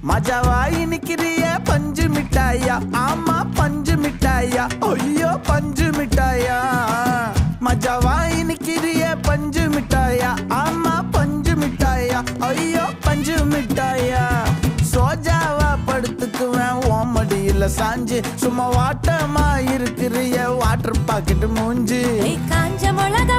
மஜாவா இனிக்கிறிய பஞ்சு மிட்டாயா, ஆமா பஞ்சு மிட்டாயா, ஐயோ பஞ்சு மிட்டாயா. மஜாவா இனிக்கிறிய பஞ்சு மிட்டாயா, ஆமா பஞ்சு மிட்டாயா, ஐயோ பஞ்சு மிட்டாயா. சோஜாவா படுத்துக்குவேன் ஓமடியில சாஞ்சு, சும்மா வாட்டமா இருக்கிறிய வாட்டர் பாக்கெட் மூஞ்சி. காஞ்ச மிளகா